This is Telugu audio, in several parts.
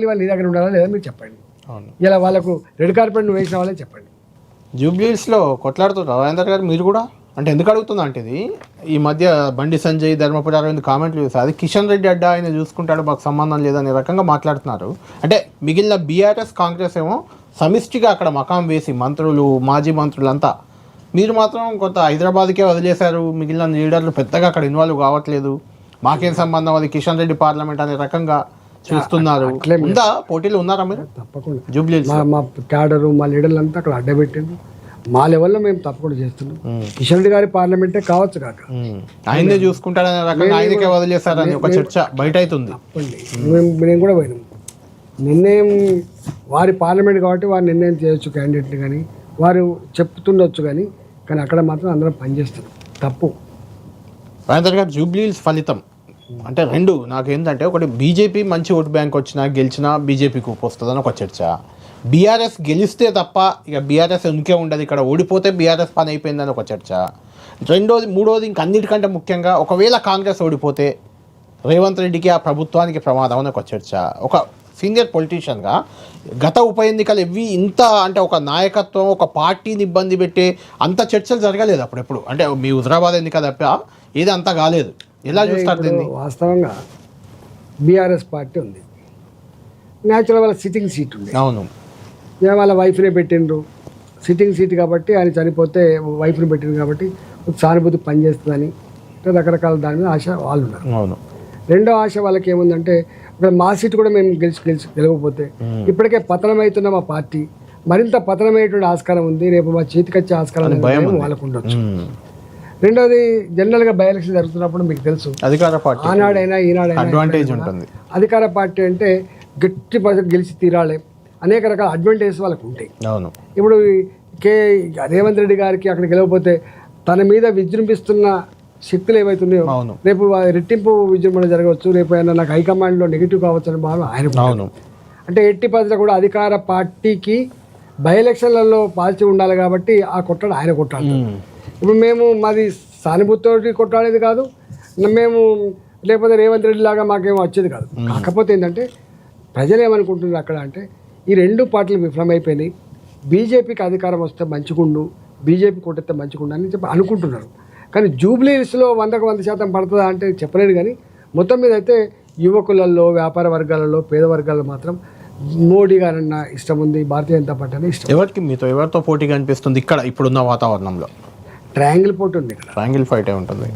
వాళ్ళు నీ దగ్గర ఉండాలా లేదా మీరు చెప్పండి. ఇలా వాళ్ళకు రెడ్ కార్పెట్ నువ్వు వేసిన వాళ్ళే చెప్పండి. జూబ్లీస్లో కొట్లాడుతున్నారు రాజేందర్ గారు మీరు కూడా. అంటే ఎందుకు అడుగుతుందా అంటే ఇది ఈ మధ్య బండి సంజయ్ ధర్మపురి అరవింద్ కామెంట్లు చూసి అది కిషన్ రెడ్డి అడ్డా ఆయన చూసుకుంటాడు మాకు సంబంధం లేదనే రకంగా మాట్లాడుతున్నారు. అంటే మిగిలిన బీఆర్ఎస్ కాంగ్రెస్ ఏమో సమిష్టిగా అక్కడ మకాం వేసి మంత్రులు మాజీ మంత్రులు అంతా, మీరు మాత్రం కొంత హైదరాబాద్కే వదిలేశారు, మిగిలిన లీడర్లు పెద్దగా అక్కడ ఇన్వాల్వ్ కావట్లేదు, మాకేం సంబంధం అది కిషన్ రెడ్డి పార్లమెంట్ అనే రకంగా చూస్తున్నారు. ఉందా పోటీలు ఉన్నారా మీరు? తప్పకుండా జూబ్లీ మా క్యాడరు మా లీడర్లు అంతా అక్కడ అడ్డబెట్టింది. మా లెవెల్లో మేము తప్పకుండా చేస్తున్నాం. కిషన్ రెడ్డి గారి పార్లమెంటే కావచ్చు కాక ఆయనే చూసుకుంటాడనే రకంగా ఆయనకే వదిలేశారని ఒక చర్చ బయట అవుతుంది. మేము కూడా పోయినాం. నిర్ణయం వారి పార్లమెంట్ కాబట్టి వారు నిర్ణయం చేయొచ్చు క్యాండిడేట్ని, కానీ వారు చెప్తుండొచ్చు, కానీ అక్కడ మాత్రం అందరం పనిచేస్తున్నాం. తప్పు రాజేందర్ గారు జూబ్లీస్ ఫలితం అంటే రెండు నాకేంటంటే, ఒకటి బీజేపీ మంచి ఓటు బ్యాంక్ వచ్చినా గెలిచినా బీజేపీకి వస్తుందని ఒక చర్చ, బీఆర్ఎస్ గెలిస్తే తప్ప ఇక బీఆర్ఎస్ ఉనికే ఉండదు, ఇక్కడ ఓడిపోతే బీఆర్ఎస్ పని అయిపోయిందని ఒక చర్చ, రెండోది మూడోది ఇంక అన్నిటికంటే ముఖ్యంగా ఒకవేళ కాంగ్రెస్ ఓడిపోతే రేవంత్ రెడ్డికి ఆ ప్రభుత్వానికి ప్రమాదం అని ఒక చర్చ. ఒక సీనియర్ పొలిటీషియన్గా గత ఉప ఎన్నికలు ఇవి ఇంత అంటే ఒక నాయకత్వం ఒక పార్టీని ఇబ్బంది పెట్టే అంత చర్చలు జరగలేదు అప్పుడెప్పుడు. అంటే మీ హుజరాబాద్ ఎన్నిక తప్ప ఏది అంతా కాలేదు. ఎలా చూస్తారు దీన్ని? వాస్తవంగా బీఆర్ఎస్ పార్టీ ఉంది, న్యాచురల్ వాళ్ళ సిట్టింగ్ సీట్ ఉంది. అవును, వాళ్ళ వైఫ్నే పెట్టిండ్రు, సిట్టింగ్ సీట్ కాబట్టి ఆయన చనిపోతే వైఫ్ని పెట్టిండ్రు కాబట్టి సానుభూతి పనిచేస్తుందని రకరకాల దాని మీద ఆశ వాళ్ళు ఉన్నారు. అవును. రెండో ఆశ వాళ్ళకి ఏముందంటే, ఇక్కడ మా సీట్ కూడా మేము గెలవకపోతే ఇప్పటికే పతనమవుతున్న మా పార్టీ మరింత పతనమయ్యేటువంటి ఆస్కారం ఉంది, రేపు మా చేతికొచ్చే ఆస్కారం వాళ్ళకు ఉండొచ్చు. రెండోది జనరల్గా బై ఎలక్షన్ జరుగుతున్నప్పుడు మీకు తెలుసు ఆనాడైనా ఈనాడైనా అడ్వాంటేజ్ ఉంటుంది. అధికార పార్టీ అంటే గట్టి పరిస్థితి గెలిచి తీరాలి, అనేక రకాల అడ్వాంటేజెస్ వాళ్ళకు ఉంటాయి. అవును. ఇప్పుడు రేవంత్ రెడ్డి గారికి అక్కడ గెలవకపోతే తన మీద విజృంభిస్తున్న శక్తులు ఏవైతున్నాయో రేపు రెట్టింపు విజృంభణ జరగవచ్చు, రేపు అయినా నాకు హైకమాండ్లో నెగిటివ్ కావచ్చు అని భావన ఆయన. అంటే ఎట్టి పరిస్థితుల్లో కూడా అధికార పార్టీకి బై ఎలక్షన్లలో పాజిటివ్ ఉండాలి కాబట్టి ఆ కొట్టాడు ఆయన కొట్టాలి. ఇప్పుడు మేము మాది సానుభూతితోటి కొట్టాడేది కాదు, మేము లేకపోతే రేవంత్ రెడ్డి లాగా మాకేమో వచ్చేది కాదు. కాకపోతే ఏంటంటే ప్రజలు ఏమనుకుంటున్నారు అక్కడ అంటే, ఈ రెండు పార్టీలు విఫలమైపోయినాయి, బీజేపీకి అధికారం వస్తే మంచిగుండు, బీజేపీ కొట్టితే మంచిగుండు అని చెప్పి అనుకుంటున్నారు. కానీ జూబ్లీస్లో 100% పడుతుందా అంటే చెప్పలేడు. కానీ మొత్తం మీద అయితే యువకులలో, వ్యాపార వర్గాలలో, పేద వర్గాలలో మాత్రం మోడీ గారన్న ఇష్టం ఉంది, భారతీయ జనతా పార్టీ అనే ఇష్టం. ఎవరికి మీతో ఎవరితో పోటీగా అనిపిస్తుంది ఇక్కడ ఇప్పుడున్న వాతావరణంలో? ట్రయాంగిల్ పోటీ ఉంది, ఇక్కడ ట్రయాంగిల్ ఫైటే ఉంటుంది.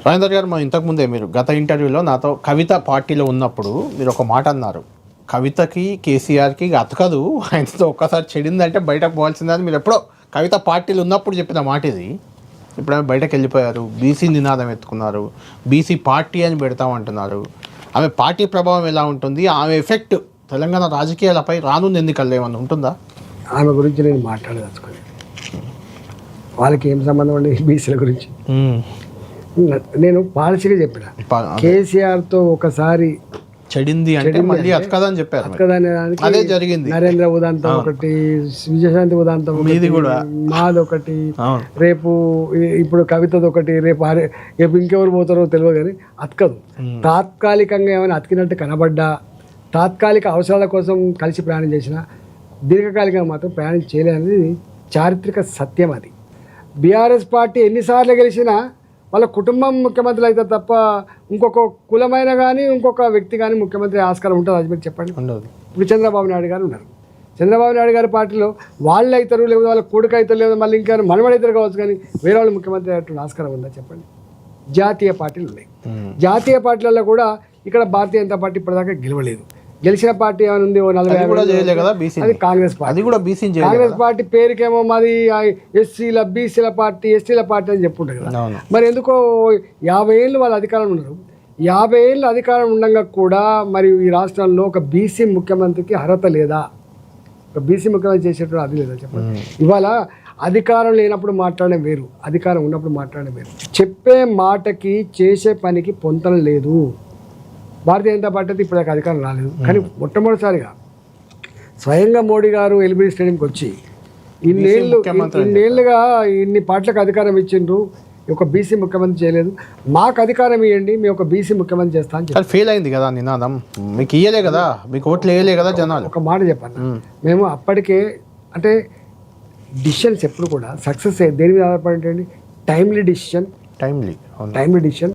రాజేందర్ గారు, ఇంతకుముందే మీరు గత ఇంటర్వ్యూలో నాతో కవిత పార్టీలో ఉన్నప్పుడు మీరు ఒక మాట అన్నారు, కవితకి కేసీఆర్కి అతకదు, ఆయనతో ఒక్కసారి చెడిందంటే బయటకు పోవాల్సిందని మీరు ఎప్పుడో కవిత పార్టీలో ఉన్నప్పుడు చెప్పిన మాట ఇది. ఇప్పుడు ఆమె బయటకు వెళ్ళిపోయారు, బీసీ నినాదం ఎత్తుకున్నారు, బీసీ పార్టీ అని పెడతామంటున్నారు. ఆమె పార్టీ ప్రభావం ఎలా ఉంటుంది, ఆమె ఎఫెక్ట్ తెలంగాణ రాజకీయాలపై రానున్న ఎన్నికల్లో ఏమన్నా ఉంటుందా? ఆమె గురించి నేను మాట్లాడదలుచుకోలేదు. వాళ్ళకి ఏం సంబంధం అండి బీసీల గురించి? నేను పాలసీగా చెప్పిన, కేసీఆర్తో ఒకసారి చెడింది అంటే మళ్ళీ అతకదని చెప్పారు. అదే జరిగింది. నరేంద్ర ఉదాంతం ఒకటి, విజయశాంతి ఉదాంతం మాదొకటి, రేపు ఇప్పుడు కవితది ఒకటి, రేపు ఇంకెవరు పోతారో తెలియదు. కానీ అతకదు. తాత్కాలికంగా ఏమైనా అతికినట్టు కనబడ్డా, తాత్కాలిక అవసరాల కోసం కలిసి ప్రయాణం చేసిన, దీర్ఘకాలికంగా మాత్రం ప్రయాణం చేయలేదనేది చారిత్రక సత్యం. అది బీఆర్ఎస్ పార్టీ ఎన్నిసార్లు గెలిచినా వాళ్ళ కుటుంబం ముఖ్యమంత్రులు అయితే తప్ప ఇంకొక కులమైన కానీ ఇంకొక వ్యక్తి కానీ ముఖ్యమంత్రి ఆస్కారం ఉంటుంది. అది మీరు చెప్పండి. ఇప్పుడు చంద్రబాబు నాయుడు గారు ఉన్నారు, చంద్రబాబు నాయుడు గారి పార్టీలో వాళ్ళు అవుతారు, లేకపోతే వాళ్ళ కొడుకు అవుతారు, లేదా మళ్ళీ ఇంకా మనవడు అవుతారు కావచ్చు, కానీ వేరే వాళ్ళు ముఖ్యమంత్రి అయ్యేటువంటి ఆస్కారం ఉందా చెప్పండి? జాతీయ పార్టీలు ఉన్నాయి. జాతీయ పార్టీలలో కూడా ఇక్కడ భారతీయ జనతా పార్టీ ఇప్పటిదాకా గెలవలేదు. గెలిచిన పార్టీ ఏమైనా ఉంది, 40 అది కాంగ్రెస్ పార్టీ. కాంగ్రెస్ పార్టీ పేరుకేమో మాది ఎస్సీల బీసీల పార్టీ, ఎస్టీల పార్టీ అని చెప్పుంటారు కదా. మరి ఎందుకో 50 ఏళ్ళు వాళ్ళ అధికారం ఉన్నారు. 50 ఏళ్ళు అధికారం ఉండగా కూడా మరి ఈ రాష్ట్రంలో ఒక బీసీ ముఖ్యమంత్రికి అర్హత లేదా? ఒక బీసీ ముఖ్యమంత్రి చేసేటువంటి అది లేదా చెప్పండి? ఇవాళ అధికారం లేనప్పుడు మాట్లాడడం వేరు, అధికారం ఉన్నప్పుడు మాట్లాడడం వేరు. చెప్పే మాటకి చేసే పనికి పొంతన లేదు. భారతీయ జనతా పార్టీ ఇప్పుడు దాకా అధికారం రాలేదు, కానీ మొట్టమొదటిసారిగా స్వయంగా మోడీ గారు ఎల్బీ స్టేడియంకి వచ్చి ఇన్నేళ్ళుగా ఇన్ని పార్టీలకు అధికారం ఇచ్చిండ్రు, ఒక బీసీ ముఖ్యమంత్రి చేయలేదు, మాకు అధికారం ఇవ్వండి మేము ఒక బీసీ ముఖ్యమంత్రి చేస్తా అని చెప్పి అది ఫెయిల్ అయింది కదా నినాదం, మీకు ఇయ్యలే కదా, మీకు ఓట్లు వేయలే కదా జనాలు. ఒక మాట చెప్పాను, మేము అప్పటికే అంటే డిసిషన్స్ ఎప్పుడు కూడా సక్సెస్ దేని మీద ఆధారపడి timely decision timely timely decision